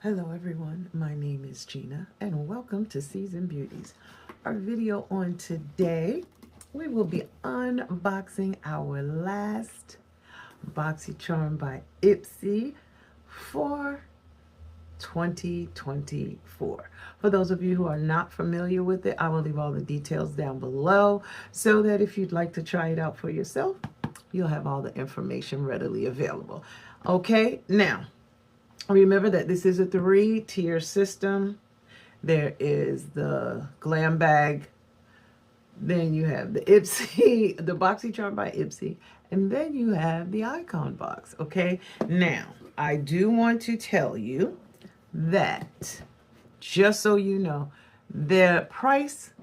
Hello everyone, my name is Gina and welcome to Season Beauties. Our video on today, we will be unboxing our last BOXYCHARM by IPSY for 2024. For those of you who are not familiar with it, I will leave all the details down below so that if you'd like to try it out for yourself, you'll have all the information readily available. Okay, now remember that this is a 3-tier system. There is the Glam Bag, then you have the IPSY, the BOXYCHARM by IPSY, and then you have the Icon box. Okay, now I do want to tell you that, just so you know, the price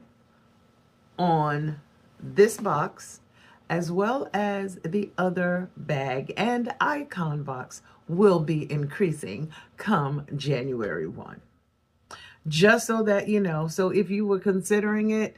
on this box as well as the other bag and Icon box will be increasing come January 1. Just so that you know, so if you were considering it,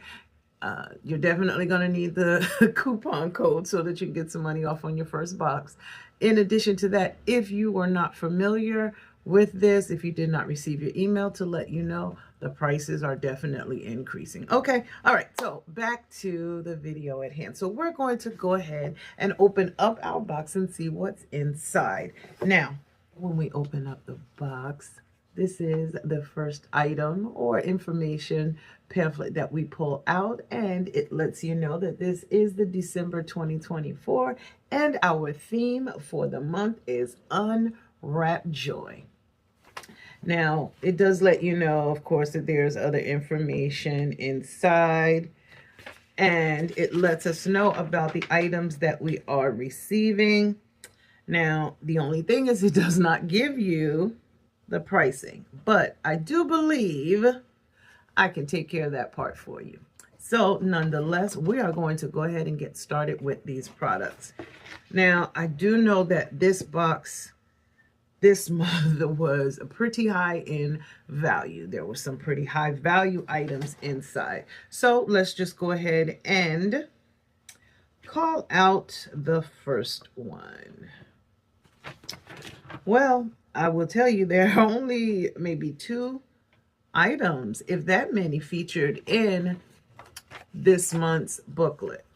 you're definitely going to need the coupon code so that you can get some money off on your first box. In addition to that, if you were not familiar with this, if you did not receive your email to let you know, the prices are definitely increasing. Okay, all right, so back to the video at hand. So we're going to go ahead and open up our box and see what's inside. Now, when we open up the box, this is the first item or information pamphlet that we pull out, and it lets you know that this is the December 2024, and our theme for the month is Unwrap Joy. Now, it does let you know, of course, that there's other information inside, and it lets us know about the items that we are receiving. Now, the only thing is it does not give you the pricing, but I do believe I can take care of that part for you. So nonetheless, we are going to go ahead and get started with these products. Now, I do know that this box this month was pretty high in value. There were some pretty high value items inside. So let's just go ahead and call out the first one. Well, I will tell you there are only maybe 2 items, if that many, featured in this month's booklet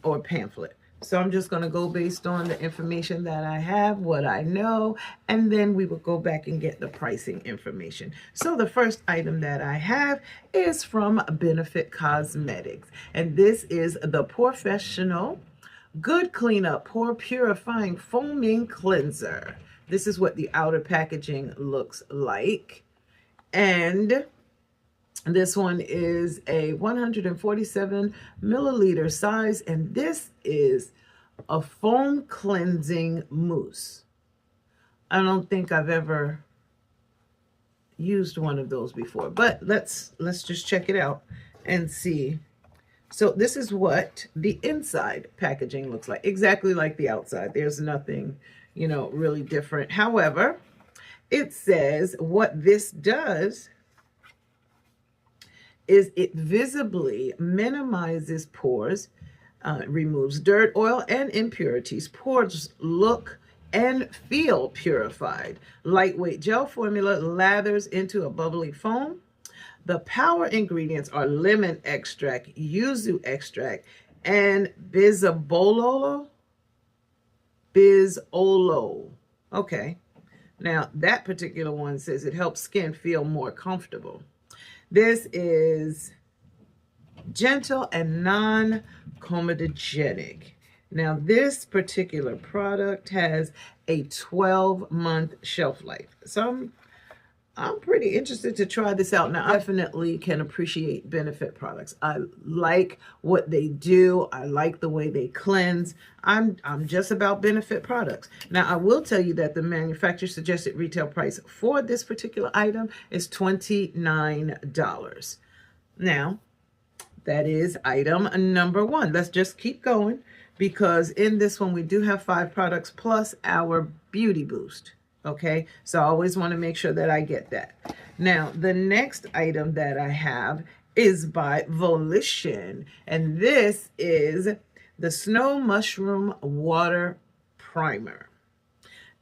or pamphlet. So I'm just going to go based on the information that I have, what I know, and then we will go back and get the pricing information. So the first item that I have is from Benefit Cosmetics, and this is the Professional Good Cleanup Pore Purifying Foaming Cleanser. This is what the outer packaging looks like. And this one is a 147 milliliter size, and this is a foam cleansing mousse. I don't think I've ever used one of those before, but let's just check it out and see. So this is what the inside packaging looks like, exactly like the outside. There's nothing, you know, really different. However, it says what this does is it visibly minimizes pores, removes dirt, oil, and impurities. Pores look and feel purified. Lightweight gel formula lathers into a bubbly foam. The power ingredients are lemon extract, yuzu extract, and bizolo. Okay. Now, that particular one says it helps skin feel more comfortable. This is gentle and non-comedogenic. Now, this particular product has a 12-month shelf life. So I'm pretty interested to try this out. Now, I definitely can appreciate Benefit products. I like what they do. I like the way they cleanse. I'm just about Benefit products. Now, I will tell you that the manufacturer suggested retail price for this particular item is $29. Now, that is item number 1. Let's just keep going, because in this one we do have 5 products plus our beauty boost. Okay, so I always want to make sure that I get that. Now, the next item that I have is by Volition, and this is the Snow Mushroom Water Primer.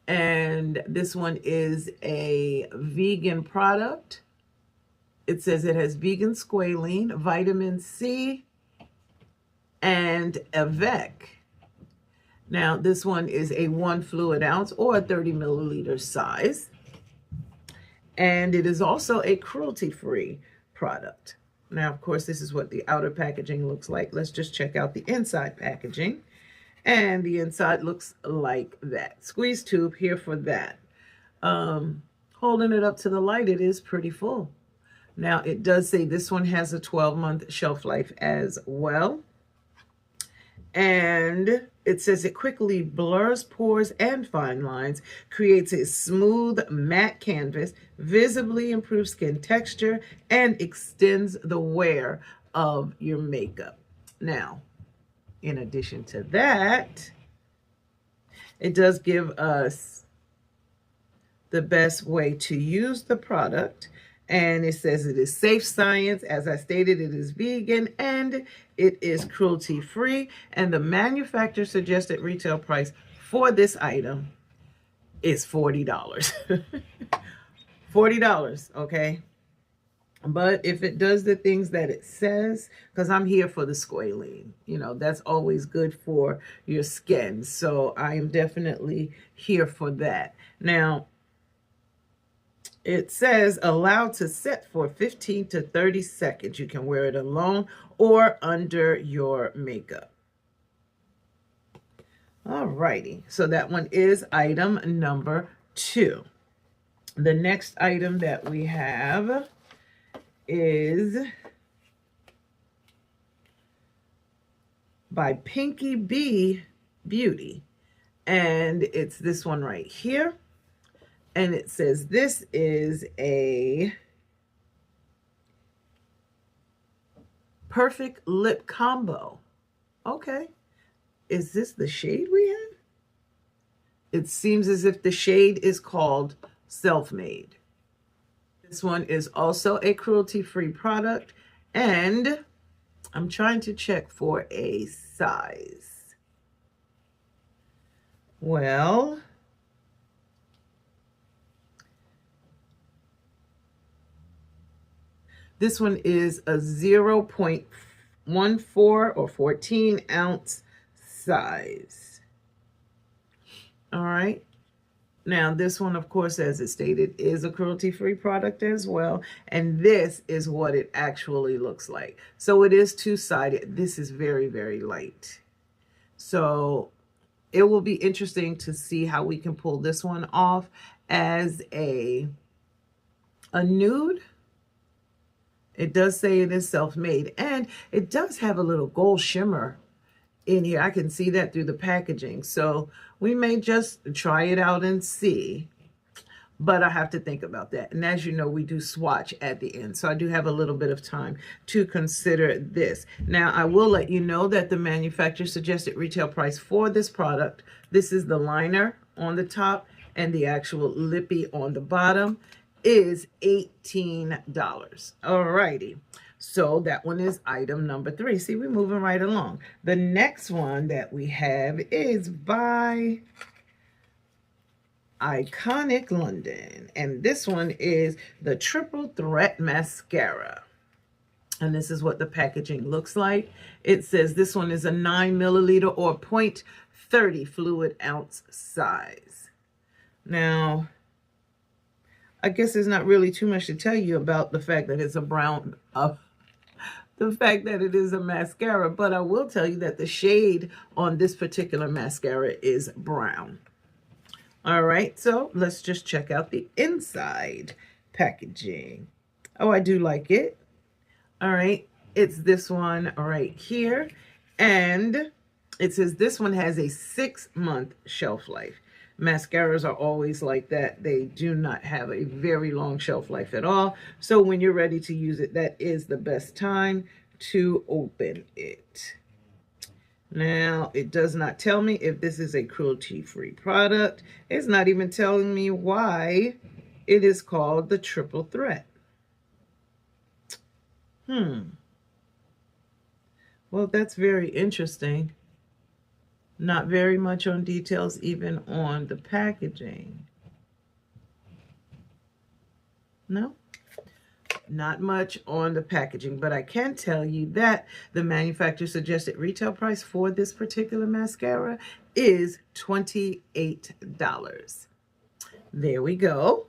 And this one is a vegan product. It says it has vegan squalene, vitamin C, and Avec. Now, this one is a 1 fluid ounce or a 30 milliliter size. And it is also a cruelty-free product. Now, of course, this is what the outer packaging looks like. Let's just check out the inside packaging. And the inside looks like that. Squeeze tube here for that. Holding it up to the light, it is pretty full. Now, it does say this one has a 12-month shelf life as well. And it says it quickly blurs pores and fine lines, creates a smooth matte canvas, visibly improves skin texture, and extends the wear of your makeup. Now, in addition to that, it does give us the best way to use the product. And it says it is safe science. As I stated, it is vegan and it is cruelty-free. And the manufacturer suggested retail price for this item is $40. $40, okay? But if it does the things that it says, because I'm here for the squalene, you know, that's always good for your skin. So I am definitely here for that. Now, it says allowed to set for 15 to 30 seconds. You can wear it alone or under your makeup. Alrighty, so that one is item number 2. The next item that we have is by Pinky Bee Beauty, and it's this one right here. And it says this is a perfect lip combo. Okay. Is this the shade we have? It seems as if the shade is called Self-Made. This one is also a cruelty-free product. And I'm trying to check for a size. Well, this one is a 0.14 or 14 ounce size. All right. Now, this one, of course, as it stated, is a cruelty-free product as well. And this is what it actually looks like. So it is two-sided. This is very, very light. So it will be interesting to see how we can pull this one off as a nude. It does say it is self-made, and it does have a little gold shimmer in here. I can see that through the packaging. So we may just try it out and see, but I have to think about that. And as you know, we do swatch at the end. So I do have a little bit of time to consider this. Now, I will let you know that the manufacturer suggested retail price for this product. This is the liner on the top and the actual lippy on the bottom is $18. Alrighty. So that one is item number 3. See, we're moving right along. The next one that we have is by Iconic London. And this one is the Triple Threat Mascara. And this is what the packaging looks like. It says this one is a 9 milliliter or 0.30 fluid ounce size. Now, I guess there's not really too much to tell you about the fact that it's a brown, the fact that it is a mascara, but I will tell you that the shade on this particular mascara is brown. All right, so let's just check out the inside packaging. Oh, I do like it. All right, it's this one right here, and it says this one has a 6-month shelf life. Mascaras are always like that. They do not have a very long shelf life at all. So when you're ready to use it, that is the best time to open it. Now, it does not tell me if this is a cruelty-free product. It's not even telling me why it is called the Triple Threat. Well, that's very interesting. Not very much on details, even on the packaging. No, not much on the packaging, but I can tell you that the manufacturer suggested retail price for this particular mascara is $28. There we go.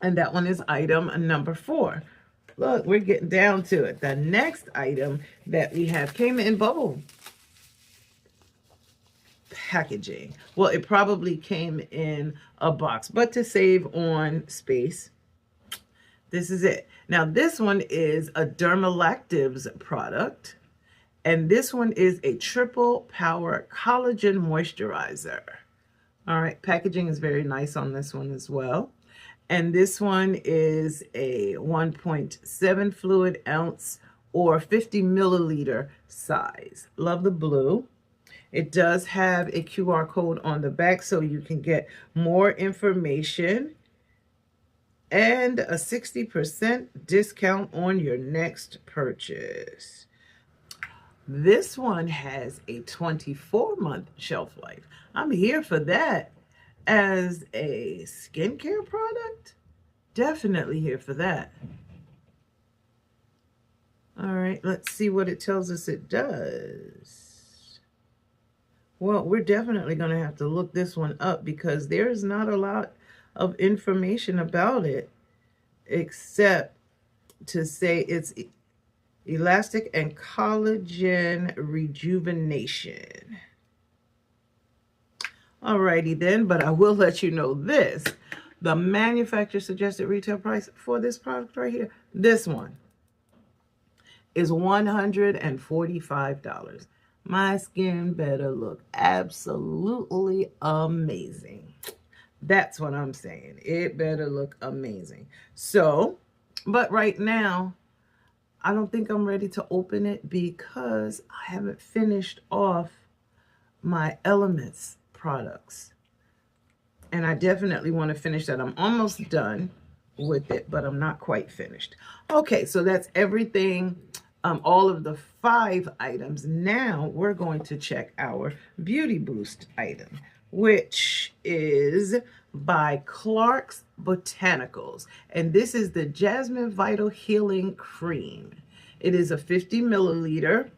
And that one is item number 4. Look, we're getting down to it. The next item that we have came in bubble packaging. Well, it probably came in a box, but to save on space, this is it. Now, this one is a Dermalactives product, and this one is a triple power collagen moisturizer. All right, packaging is very nice on this one as well. And this one is a 1.7 fluid ounce or 50 milliliter size. Love the blue. It does have a QR code on the back so you can get more information and a 60% discount on your next purchase. This one has a 24-month shelf life. I'm here for that. As a skincare product, definitely here for that. All right, let's see what it tells us it does. Well, we're definitely going to have to look this one up because there's not a lot of information about it except to say it's elastic and collagen rejuvenation. Alrighty then, but I will let you know this. The manufacturer suggested retail price for this product right here, this one, is $145. My skin better look absolutely amazing. That's what I'm saying. It better look amazing. So, but right now, I don't think I'm ready to open it because I haven't finished off my Elements products. And I definitely want to finish that. I'm almost done with it, but I'm not quite finished. Okay, so that's everything, all of the 5 items. Now we're going to check our Beauty Boost item, which is by Clark's Botanicals. And this is the Jasmine Vital Healing Cream. It is a 50 milliliter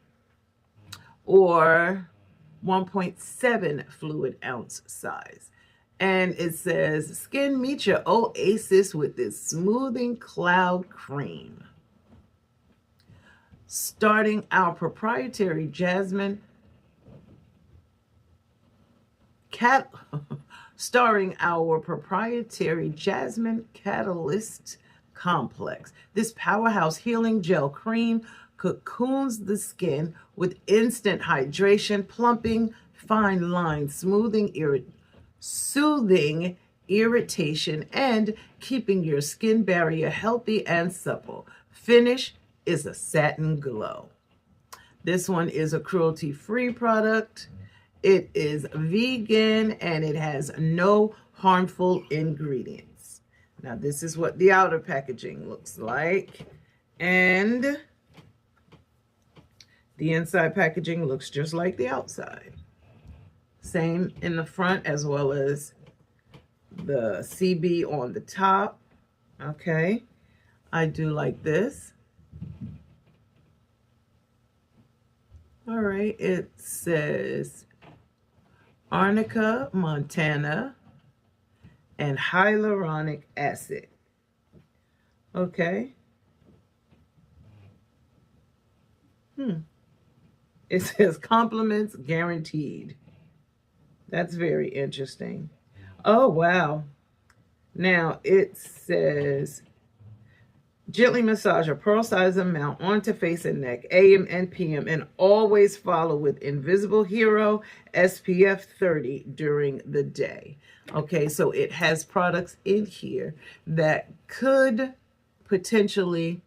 or 1.7 fluid ounce size. And it says, skin meet your oasis with this smoothing cloud cream. Starting our proprietary Jasmine Catalyst Complex. This powerhouse healing gel cream cocoons the skin with instant hydration, plumping fine lines, soothing irritation, and keeping your skin barrier healthy and supple. Finish is a satin glow. This one is a cruelty-free product. It is vegan and it has no harmful ingredients. Now this is what the outer packaging looks like. And the inside packaging looks just like the outside. Same in the front as well as the CB on the top. Okay, I do like this. All right, it says arnica, montana, and hyaluronic acid. Okay. It says compliments guaranteed. That's very interesting. Oh, wow. Now it says gently massage a pearl size amount onto face and neck, AM and PM, and always follow with Invisible Hero SPF 30 during the day. Okay, so it has products in here that could potentially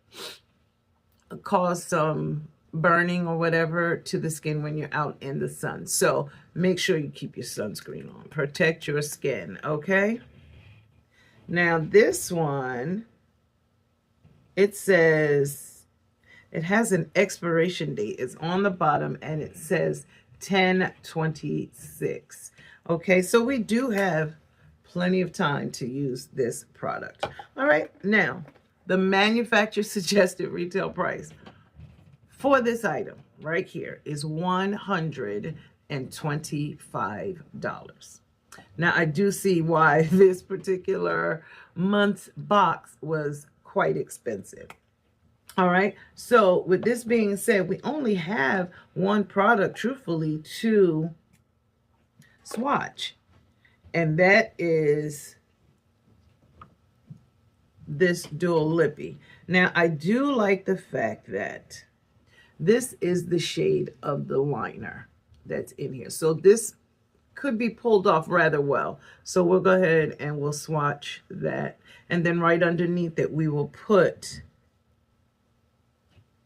cause some burning or whatever to the skin when you're out in the sun. So make sure you keep your sunscreen on. Protect your skin, okay? Now this one, it says, it has an expiration date. It's on the bottom and it says 10/26. Okay, so we do have plenty of time to use this product. All right, now the manufacturer suggested retail price for this item right here is $125. Now I do see why this particular month's box was quite expensive. All right, so with this being said, we only have one product, truthfully, to swatch, and that is this dual lippy. Now, I do like the fact that this is the shade of the liner that's in here. So this could be pulled off rather well. So we'll go ahead and we'll swatch that. And then right underneath it, we will put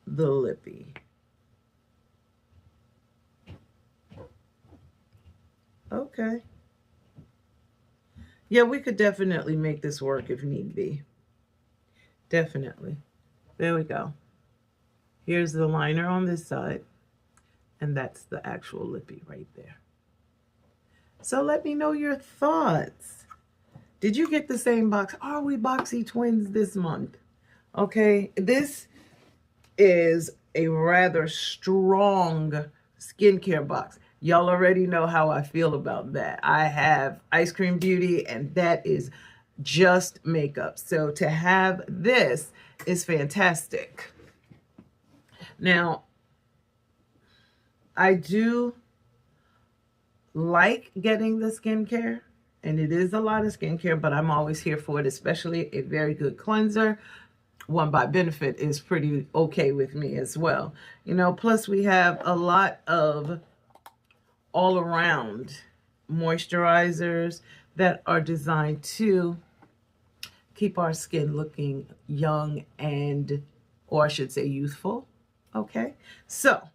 the lippy. Okay. Yeah, we could definitely make this work if need be. Definitely. There we go. Here's the liner on this side, and that's the actual lippy right there. So let me know your thoughts. Did you get the same box? Are we Boxy twins this month? Okay, this is a rather strong skincare box. Y'all already know how I feel about that. I have Ice Cream Beauty, and that is just makeup. So to have this is fantastic. Now, I do like getting the skincare, and it is a lot of skincare, but I'm always here for it, especially a very good cleanser. One by Benefit is pretty okay with me as well. You know, plus we have a lot of all around moisturizers that are designed to keep our skin looking young and, or I should say youthful. Okay, so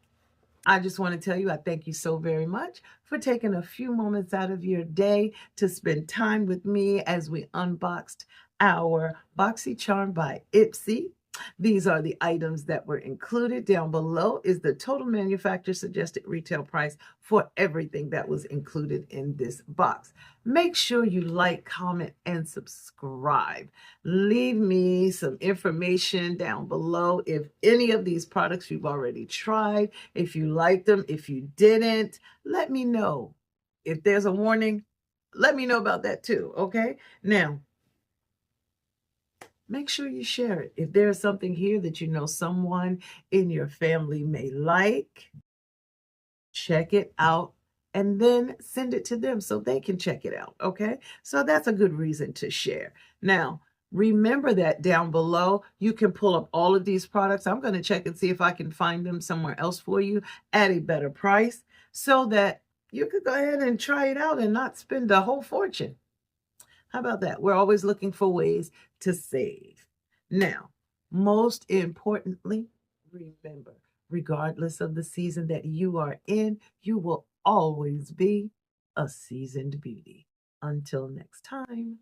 I just want to tell you, I thank you so very much for taking a few moments out of your day to spend time with me as we unboxed our BOXYCHARM by IPSY. These are the items that were included. Down below is the total manufacturer suggested retail price for everything that was included in this box. Make sure you like, comment, and subscribe. Leave me some information down below if any of these products you've already tried, if you liked them, if you didn't, let me know. If there's a warning, let me know about that too, okay? Now, make sure you share it. If there's something here that you know someone in your family may like, check it out and then send it to them so they can check it out, okay? So that's a good reason to share. Now, remember that down below, you can pull up all of these products. I'm going to check and see if I can find them somewhere else for you at a better price so that you could go ahead and try it out and not spend a whole fortune. How about that? We're always looking for ways to save. Now, most importantly, remember, regardless of the season that you are in, you will always be a seasoned beauty. Until next time.